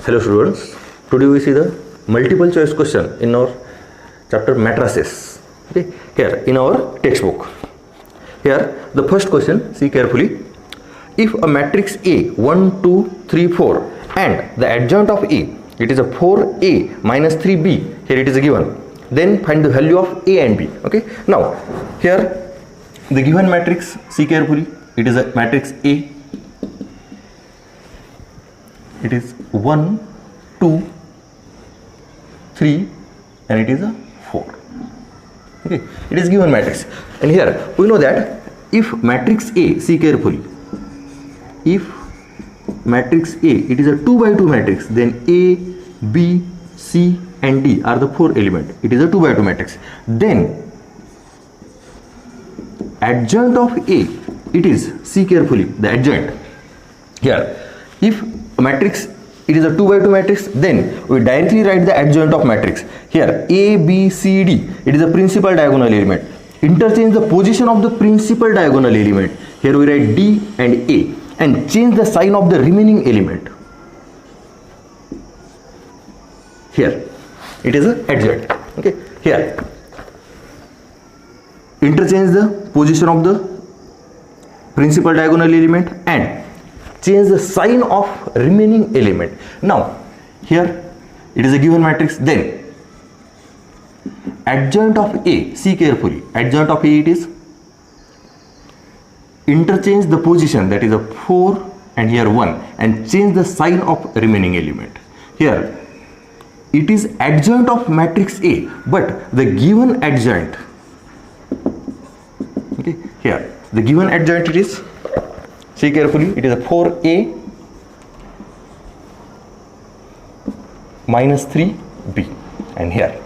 Hello students, today we see the multiple choice question in our chapter matrices. Okay, here in our textbook. Here the first question, see carefully. If a matrix A 1, 2, 3, 4 and the adjoint of A, it is a 4A minus 3B, here it is given, then find the value of A and B. Okay, now here the given matrix, see carefully, it is a matrix A. It is 1, 2, 3 and it is a 4. Okay, it is given matrix, and here we know that if matrix A, see carefully, if matrix A it is a 2 by 2 matrix, then A, B, C and D are the 4 elements. It is a 2 by 2 matrix. Then adjoint of A, it is, see carefully, the adjoint. Here if matrix it is a 2 by 2 matrix, then we directly write the adjoint of matrix. Here A, B, C, D, it is a principal diagonal element. Interchange the position of the principal diagonal element. Here we write D and A and change the sign of the remaining element. Here it is a adjoint. Okay, here interchange the position of the principal diagonal element and change the sign of remaining element. Now here it is a given matrix, then adjoint of A, see carefully, adjoint of A it is, interchange the position, that is a 4 and here 1 and change the sign of remaining element. Here it is adjoint of matrix A, but the given adjoint, okay, here the given adjoint it is, see carefully, it is a 4A minus 3B, and here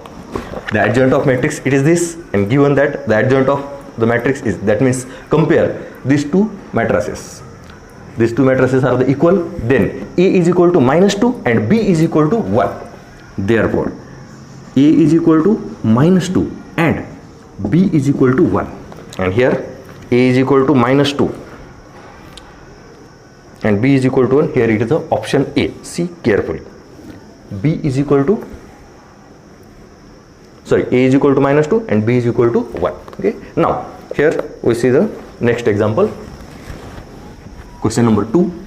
the adjoint of matrix it is this, and given that the adjoint of the matrix is, that means compare these two matrices. These two matrices are the equal, then A is equal to minus 2 and B is equal to 1. Therefore A is equal to minus 2 and B is equal to 1, and here A is equal to minus 2 and B is equal to 1. Here it is the option A. See carefully, B is equal to, sorry, A is equal to minus 2 and B is equal to 1. Okay, now here we see the next example, question number 2.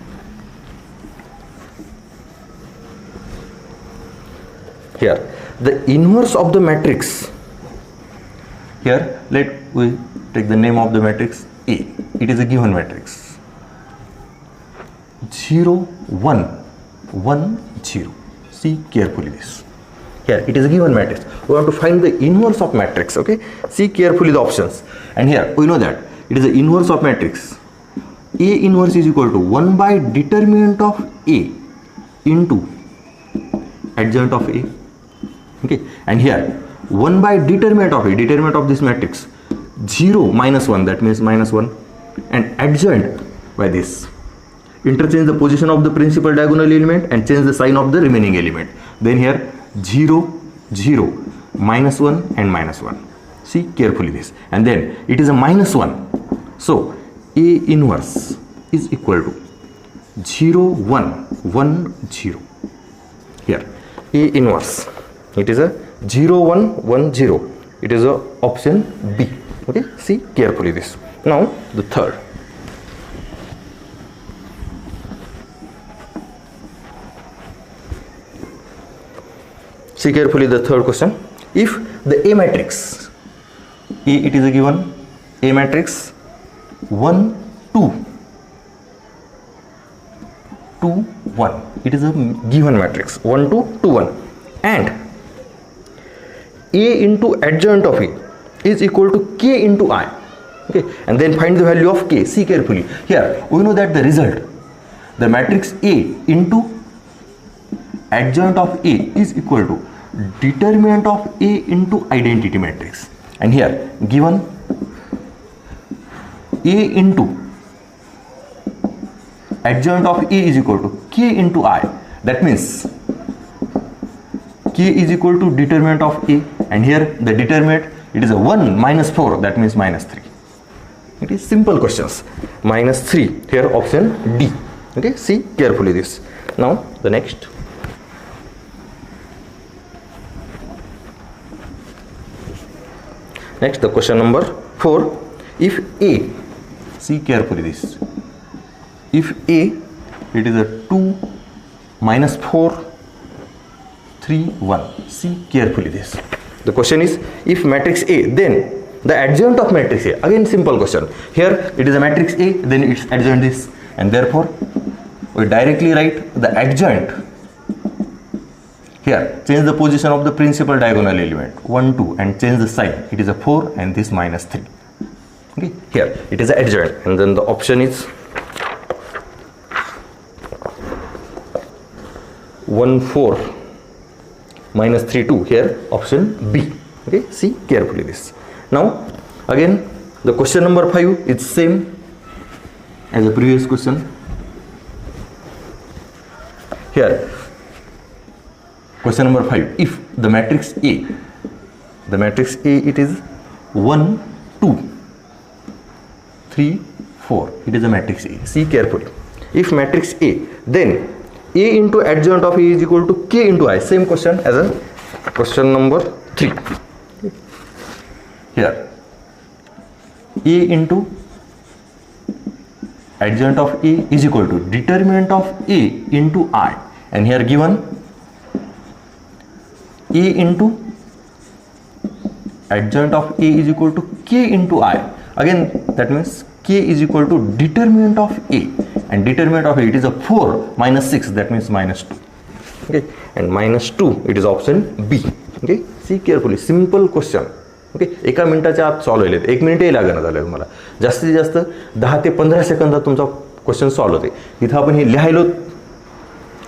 Here the inverse of the matrix, here let we take the name of the matrix A. It is a given matrix 0, 1, 1, 0. See carefully this. Here it is a given matrix. We want to find the inverse of matrix. Okay, see carefully the options, and here we know that it is the inverse of matrix. A inverse is equal to 1 by determinant of A into adjoint of A. Okay, and here 1 by determinant of A, determinant of this matrix 0 minus 1, that means minus 1, and adjoint by this. Interchange the position of the principal diagonal element and change the sign of the remaining element. Then here 0, 0, minus 1 and minus 1. See carefully this, and then it is a minus 1. So A inverse is equal to 0, 1, 1, 0. Here A inverse, it is a 0, 1, 1, 0. It is a option B. Okay, see carefully this. Now the third. See carefully the third question. If the A matrix, A it is a given, A matrix 1, 2, 2, 1. It is a given matrix 1, 2, 2, 1, and A into adjoint of A is equal to K into I. Okay, and then find the value of K. See carefully. Here we know that the result, the matrix A into adjoint of A is equal to determinant of A into identity matrix, and here given A into adjoint of A is equal to K into I, that means K is equal to determinant of A, and here the determinant it is a 1 minus 4, that means minus 3. It is simple questions. Minus 3, here option D. Okay, see carefully this. Now the next. Next, the question number 4. If A, see carefully this. If A, it is a 2 minus 4 3 1. See carefully this. The question is, if matrix A, then the adjoint of matrix A. Again, simple question. Here it is a matrix A, then its adjoint is, and therefore we directly write the adjoint. Here, change the position of the principal diagonal element 1 2 and change the sign. It is a 4 and this minus 3. Okay, here it is the adjoint, and then the option is 1 4 minus 3 2. Here option B. Okay, see carefully this. Now again, the question number 5 is same as the previous question. Here, question number 5. If the matrix A, it is 1 2 3 4. It is a matrix A. See carefully. If matrix A, then A into adjoint of A is equal to K into I. Same question as a question number 3. Here, A into adjoint of A is equal to determinant of A into I, and here given A into adjoint of A is equal to K into I. Again, that means K is equal to determinant of A, and determinant of A, it is a 4 minus 6, that means minus 2. Okay, and minus 2, it is option B. Okay, see carefully, simple question. Okay, एका मिनिटाच्या आत solve होईल. 1 मिनिटही लागणार झालं तुम्हाला. जास्तीत जास्त 10 ते 15 सेकंदात तुमचा क्वेश्चन सॉल्व्ह होते. इथं आपण हे लिहायलो,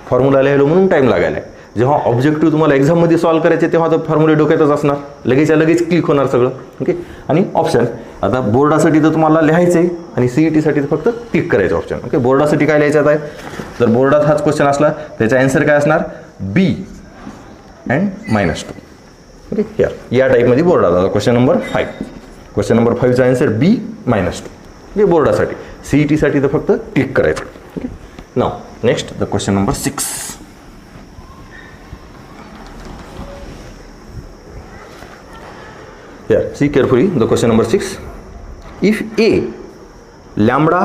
फॉर्म्युला लिहायलो म्हणून टाइम लागायला आहे. जेव्हा ऑब्जेक्टिव्ह तुम्हाला एक्झाममध्ये सॉल्व्ह करायचे तेव्हा तर फॉर्म्युले डोक्यातच असणार, लगेचच्या लगेच क्लिक होणार सगळं. ओके, आणि ऑप्शन आता बोर्डासाठी तर तुम्हाला लिहायचं आहे आणि CET साठी फक्त क्लिक करायचं ऑप्शन. ओके, बोर्डासाठी काय लिहायचं आहे, जर बोर्डात हाच क्वेश्चन असला त्याचा आन्सर काय असणार, B अँड -2. ओके, या टाईपमध्ये बोर्डाचा क्वेश्चन नंबर 5. क्वेश्चन नंबर 5चा आन्सर B -2. ओके, बोर्डासाठी. CET साठी तर फक्त क्लिक करायचं. Okay, now next the question number 6. Here, see carefully the question number 6. If A lambda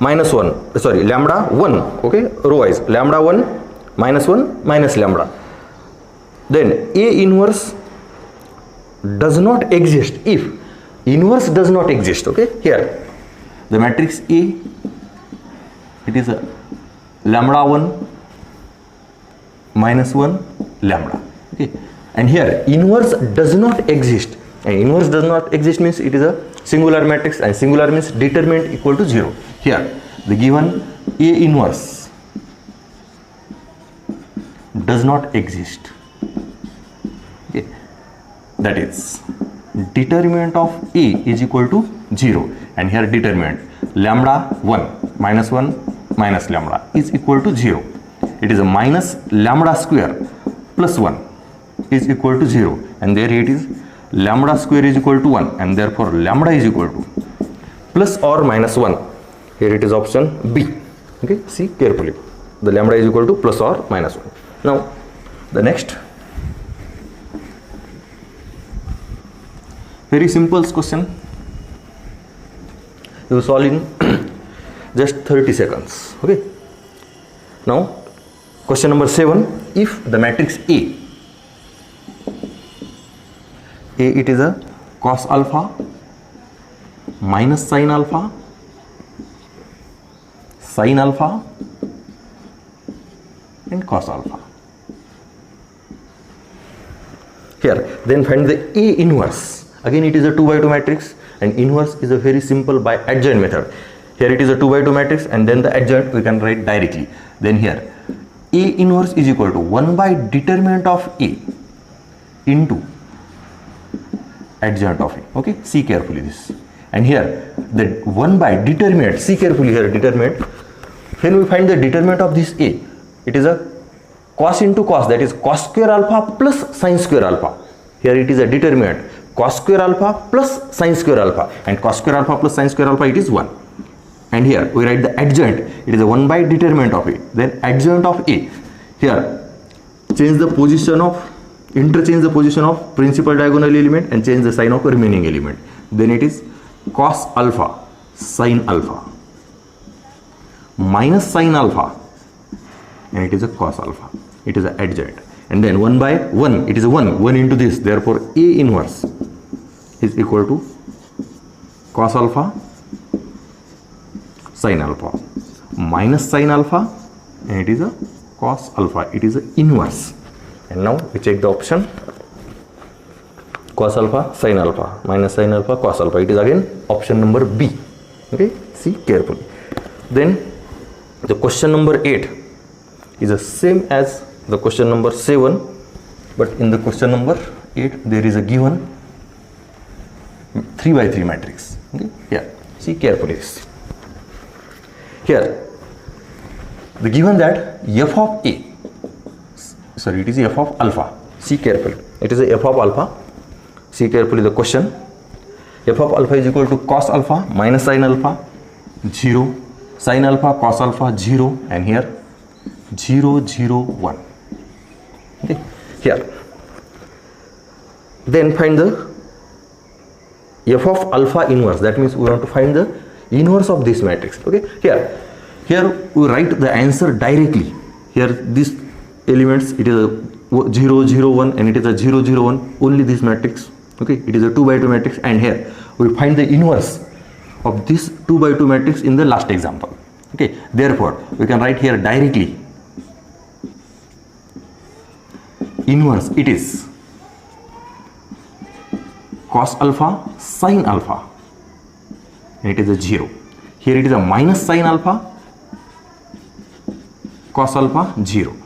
minus 1, sorry, lambda 1, okay, row wise, lambda 1 minus lambda, then A inverse does not exist. If inverse does not exist, okay, here the matrix A, it is a lambda 1 minus 1 lambda. Okay, and here inverse does not exist. And inverse does not exist means it is a singular matrix, and singular means determinant equal to 0. Here the given A inverse does not exist. Okay, that is determinant of A is equal to 0, and here determinant lambda 1 minus lambda is equal to 0. It is a minus lambda square plus 1 is equal to 0, and there it is lambda square is equal to 1, and therefore lambda is equal to plus or minus 1. Here it is option B. Okay, see carefully, the lambda is equal to plus or minus 1. Now the next very simple question, you solve in just 30 seconds. Okay, now question number 7. If the matrix A, it is a cos alpha minus sin alpha and cos alpha. Here, then find the A inverse. Again, it is a 2 by 2 matrix, and inverse is a very simple by adjoint method. Here it is a 2 by 2 matrix, and then the adjoint we can write directly. Then here A inverse is equal to 1 by determinant of A into adjoint of A. Okay, see carefully this. And here the 1 by determinant, see carefully here determinant. When we find the determinant of this A, it is a cos into cos, that is cos square alpha plus sin square alpha. Here it is a determinant cos square alpha plus sin square alpha, and cos square alpha plus sin square alpha, it is 1. And here we write the adjoint, it is a 1 by determinant of A, then adjoint of A. Here change the position of interchange the position of principal diagonal element and change the sign of remaining element. Then it is cos alpha sin alpha minus sin alpha, and it is a cos alpha. It is an adjoint. And then 1 by 1, it is a 1 into this. Therefore, A inverse is equal to cos alpha sin alpha minus sin alpha, and it is a cos alpha. It is a inverse. And now we check the option. Cos alpha sin alpha minus sin alpha cos alpha. It is again option number B. Okay, see carefully. Then the question number 8 is the same as the question number 7, but in the question number 8 there is a given 3 by 3 matrix. Okay, here see carefully this. Here the given that f of A, sorry, it is f of alpha. See carefully, it is a f of alpha. See carefully the question. F of alpha is equal to cos alpha minus sin alpha 0, sin alpha cos alpha 0, and here 0 0 1. Okay, here then find the f of alpha inverse. That means we want to find the inverse of this matrix. Okay, here we write the answer directly. Here this elements, it is a 0 0 1 and it is a 0 0 1, only this matrix. Okay, it is a 2 by 2 matrix, and here we find the inverse of this 2 by 2 matrix in the last example. Okay, therefore we can write here directly inverse, it is cos alpha sin alpha, and it is a 0. Here it is a minus sin alpha cos alpha 0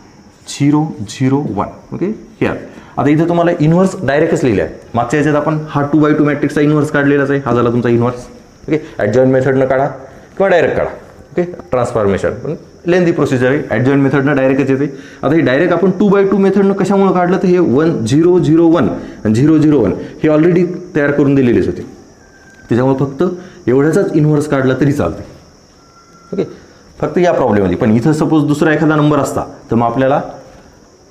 0 0 1. Okay, here आता इथे तुम्हाला inverse डायरेक्टच लिहिलं आहे. मागच्या याच्यात आपण हा 2 by 2 मॅट्रिक्सचा इन्व्हर्स काढलेलाच आहे. हा झाला तुमचा इन्व्हर्स. ओके, ॲडजॉइंट मेथडनं काढा किंवा डायरेक्ट काढा. ओके, ट्रान्सफॉर्मेशन पण लेंदी प्रोसिजर आहे. ॲडजॉइंट मेथडनं डायरेक्टच येते. आता हे डायरेक्ट आपण 2 by 2 मेथडनं कशामुळे काढलं, तर हे 1 0 0 1 आणि 0 0 1 हे ऑलरेडी तयार करून दिलेलेच होते. त्याच्यामुळे फक्त एवढ्याचाच इन्व्हर्स काढला तरी चालते. ओके, फक्त या प्रॉब्लेममध्ये. पण इथं सपोज दुसरा एखादा नंबर असता तर मग आपल्याला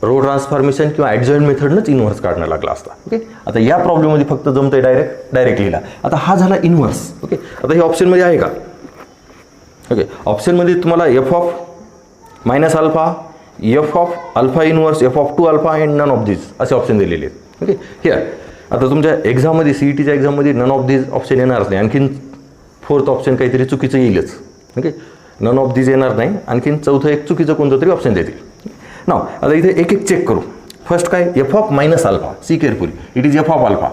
रो ट्रान्सफॉर्मेशन किंवा ॲडजॉइंट मेथडनंच इन्व्हर्स काढणं लागला असता. ओके, आता या प्रॉब्लेममध्ये फक्त जमतंय डायरेक्ट लिहिला. आता हा झाला इन्व्हर्स. ओके, आता हे ऑप्शनमध्ये आहे का? ओके, ऑप्शनमध्ये तुम्हाला F of minus alpha, F of alpha inverse, F of 2 alpha and none of this असे ऑप्शन दिलेले आहेत. ओके, हिअर आता तुमच्या एक्झाममध्ये CETच्या एक्झाममध्ये नन ऑफ दिस ऑप्शन येणारच नाही. आणखीन 4th ऑप्शन काहीतरी चुकीचं येईलच. ओके, नन ऑफ दिस येणार नाही. आणखीन 4th एक चुकीचं कोणतं तरी ऑप्शन देतील. नाव आता इथे एक एक चेक करू. फर्स्ट काय, F of minus alpha. See carefully, it is F of alpha.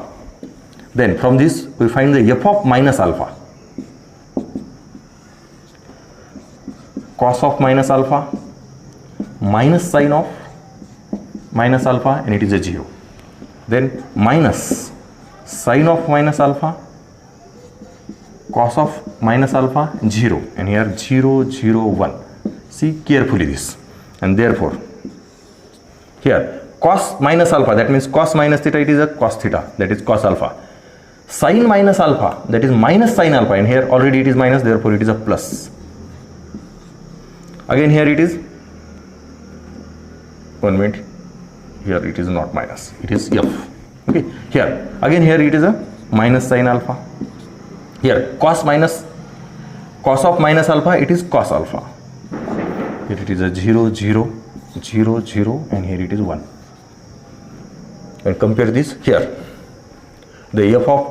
Then from this we find the F of minus alpha, cos of minus alpha minus sin of minus alpha, and it is a 0. Then minus sin of minus alpha, cos of minus alpha 0, and here 0 0 1. See carefully this, and therefore here cos minus alpha, that means cos minus theta, it is a cos theta, that is cos alpha. Sin minus alpha, that is minus sin alpha, and here already it is minus, therefore it is a plus. Again here it is 1 minute, here it is not minus, it is f. Okay, here again here it is a minus sin alpha. Here cos of minus alpha, it is cos alpha. Here it is a 0 0 0 0, and here it is 1. And compare this. Here the f of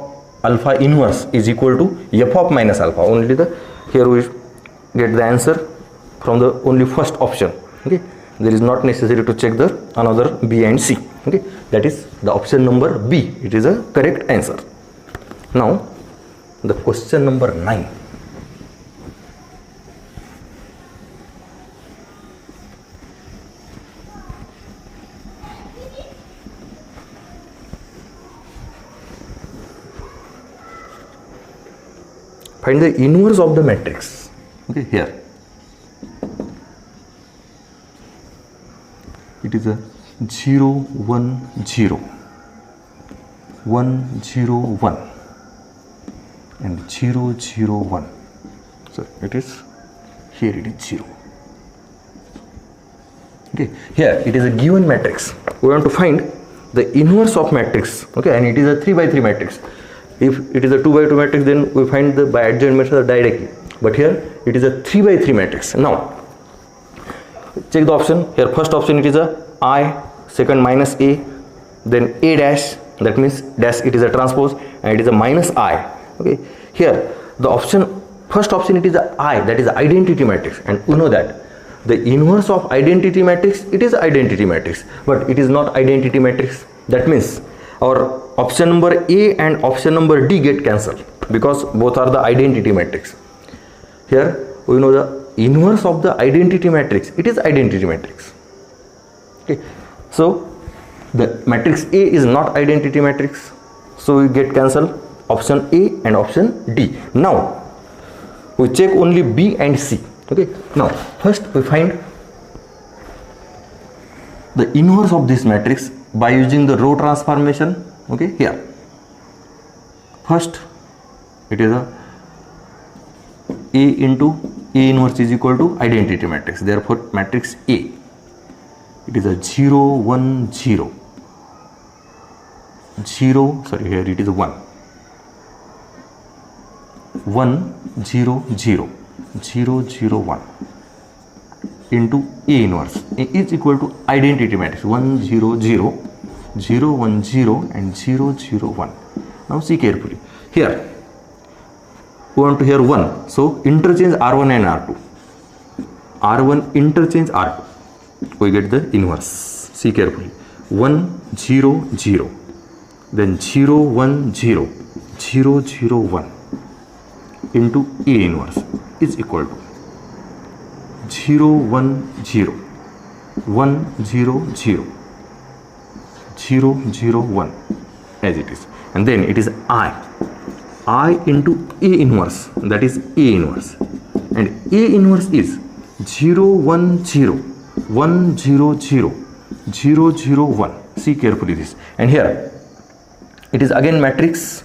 alpha inverse is equal to f of minus alpha. Only the here we get the answer from the only first option. Okay, there is not necessary to check the another B and C. Okay, that is the option number B. It is a correct answer. Now the question number 9. Find the inverse of the matrix. Okay, here it is a 0 1 0 1 0 1 and 0 0 1. So it is here, it is 0. Okay, here it is a given matrix. We want to find the inverse of matrix, okay, and it is a 3 by 3 matrix. If it is a 2 by 2 matrix, then we find the by adjoint method directly, but here it is a 3 by 3 matrix. Now check the option. Here first option it is a I, second minus A, then A dash, that means dash it is a transpose, and it is a minus I. Okay, here the option, first option it is a I, that is identity matrix, and we know that the inverse of identity matrix, it is identity matrix, but it is not identity matrix. That means our option number A and option number D get cancelled because both are the identity matrix. Here we know the inverse of the identity matrix, it is identity matrix. Okay, so the matrix A is not identity matrix, so we get cancelled option A and option D. Now we check only B and C. Okay, now first we find the inverse of this matrix by using the row transformation. Okay, here first it is a A into A inverse is equal to identity matrix, therefore matrix A, it is a 0 1 0 0, sorry, here it is 1 1 0 0 0 0 1 into A inverse. A is equal to identity matrix 1 0 0 0 1 0 and 0 0 1. Now see carefully, here we want to hear 1, so interchange R1 and R2, R1 interchange R2, we get the inverse. See carefully, 1 0 0, then 0 1 0 0 0 1 into A inverse is equal to 0 1 0 1 0 0 0 0 1 as it is, and then it is I into A inverse, that is A inverse, and A inverse is 0 1 0 1 0 0 0 0 1. See carefully this, and here it is again matrix.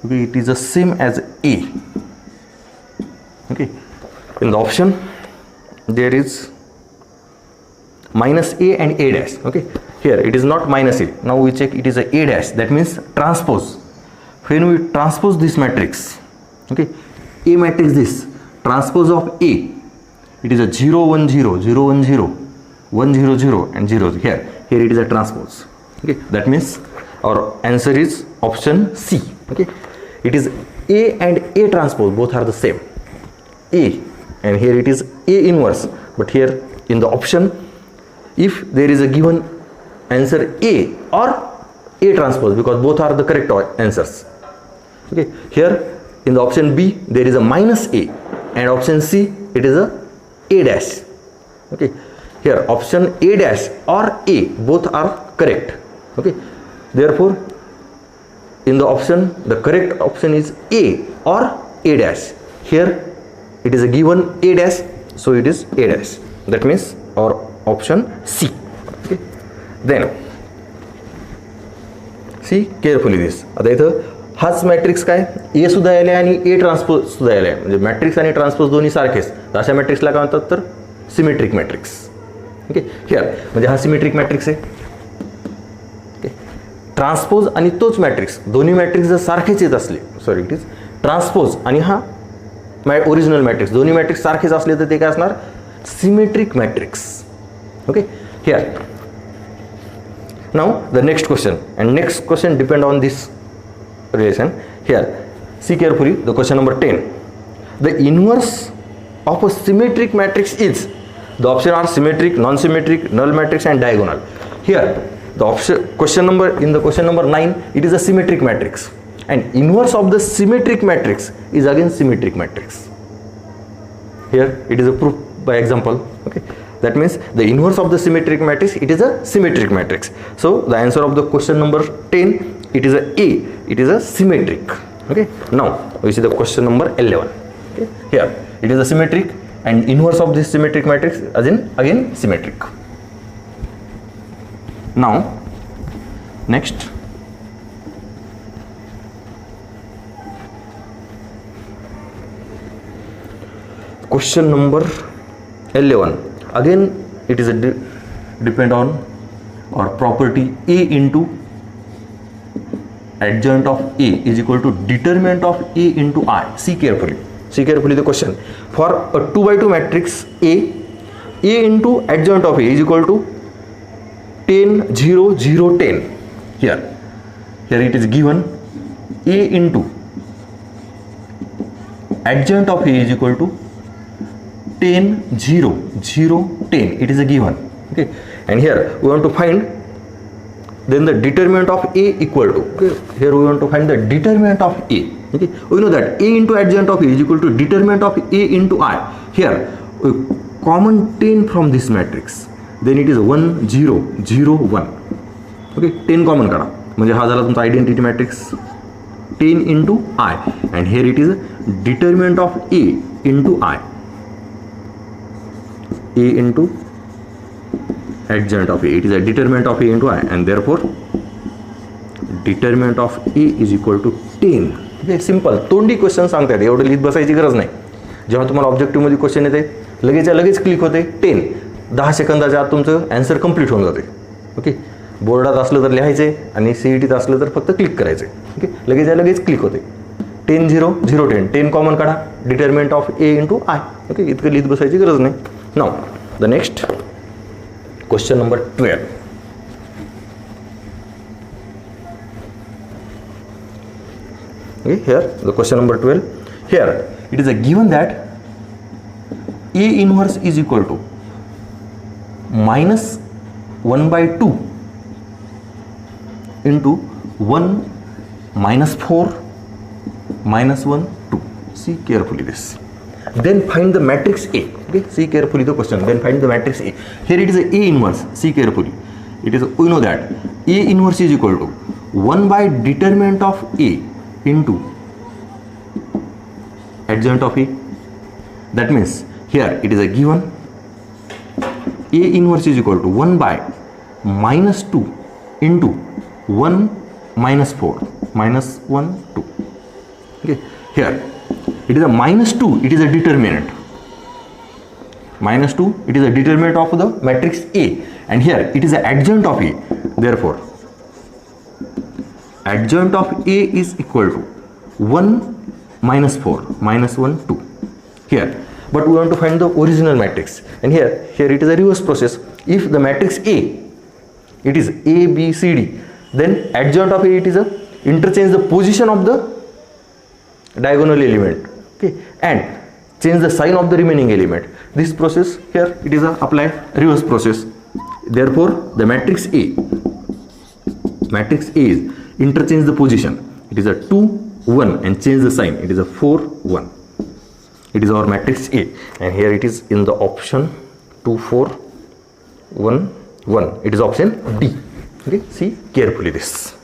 Okay, it is the same as A. Okay, in the option there is minus A and A dash. Okay, here it is not minus A. Now we check, it is a A dash, that means transpose. When we transpose this matrix, okay, A matrix, this transpose of A, it is a 0 1 0 0 1 0 1 0 0 and 0. Here it is a transpose. Okay, that means our answer is option C. Okay, it is A and A transpose, both are the same. A, and here it is A inverse, but here in the option, if there is a given answer A or A transpose, because both are the correct answers. Okay, here in the option B there is a minus A, and option C it is a dash. Okay, here option A dash or A, both are correct. Okay, therefore in the option the correct option is A or A dash. Here it is a given A dash, so it is A dash, that means our option C. Okay, then see carefully this, आता इथं हाच matrix काय ए सुद्धा आले आणि ए transpose सुद्धा आले, म्हणजे मॅट्रिक्स आणि ट्रान्सपोज दोन्ही सारखेच, तर अशा मॅट्रिक्सला काय म्हणतात तर सिमेट्रिक मॅट्रिक्स. ओके, हिअर म्हणजे हा सिमेट्रिक मॅट्रिक्स आहे. ओके, ट्रान्सपोज आणि तोच मॅट्रिक्स, दोन्ही मॅट्रिक्स जर सारखेच येत असले, सॉरी इट इज ट्रान्सपोज आणि हा ओरिजिनल मॅट्रिक्स, दोन्ही मॅट्रिक्स सारखेच असले तर ते काय असणार symmetric matrix. Okay, here now the next question, and next question depend on this relation. Here see carefully the question number 10. The inverse of a symmetric matrix is, the option are symmetric, non-symmetric, null matrix and diagonal. Here the option, question number, in the question number 9 it is a symmetric matrix, and inverse of the symmetric matrix is again symmetric matrix. Here it is a proof by example. Okay, that means the inverse of the symmetric matrix, it is a symmetric matrix. So the answer of the question number 10, it is a A, it is a symmetric. Okay, now we see the question number 11. Okay, here it is a symmetric, and inverse of this symmetric matrix as in again symmetric. Now next, question number 11, again it is a depend on or property A into adjoint of A is equal to determinant of A into I. See carefully the question. For a 2 by 2 matrix A into adjoint of A is equal to 10 0 0 10. Here it is given A into adjoint of A is equal to 10 0 0 10. It is a given. Okay, and here we want to find then the determinant of A equal to, okay, here we want to find the determinant of A. Okay, we know that A into adjoint of A is equal to determinant of A into I. Here we common 10 from this matrix, then it is 1 0 0 1. Okay, 10 common काढा म्हणजे हा झाला तुमचा identity matrix 10 into I, and here it is determinant of A into I, A into adjoint of A. It is a determinant of A into I, and therefore determinant of A is equal to 10. Okay, simple तोंडी question सांगतात, एवढं लिहित बसायची गरज नाही. जेव्हा तुम्हाला objective मध्ये क्वेश्चन येते लगेच क्लिक होते 10. 10 सेकंदाच्या आत तुमचं आन्सर कंप्लीट होऊन जाते. ओके, बोर्डात असलं तर लिहायचे आणि सीईटीत असलं तर फक्त क्लिक करायचे. ओके, लगेच क्लिक होते. 10 0 0 10. 10 कॉमन काढा, determinant of A into I. Okay, इतकं लिहित बसायची गरज नाही. Now the next question number 12. Okay, here the question number 12. Here it is a given that A inverse is equal to minus 1 by 2 into 1 minus 4 minus 1 2. See carefully this. Then find the matrix A. Okay, see carefully the question. Then find the matrix A. Here it is A inverse. See carefully. It is, we know that A inverse is equal to 1 by determinant of A into adjoint of A. That means here it is a given A inverse is equal to 1 by minus 2 into 1 minus 4 minus 1 2. Okay, here it is a minus 2, it is a determinant. Minus 2, it is a determinant of the matrix A, and here it is an adjoint of A. Therefore, adjoint of A is equal to 1 minus 4 minus 1 2. Here, but we want to find the original matrix, and here it is a reverse process. If the matrix A, it is A B C D, then adjoint of A, it is a interchange the position of the diagonal element. Okay, and change the sign of the remaining element. This process here it is a apply reverse process. Therefore, the matrix A is interchange the position. It is a 2 1 and change the sign. It is a 4 1. It is our matrix A, and here it is in the option 2 4 1 1. It is option D. Okay, see carefully this.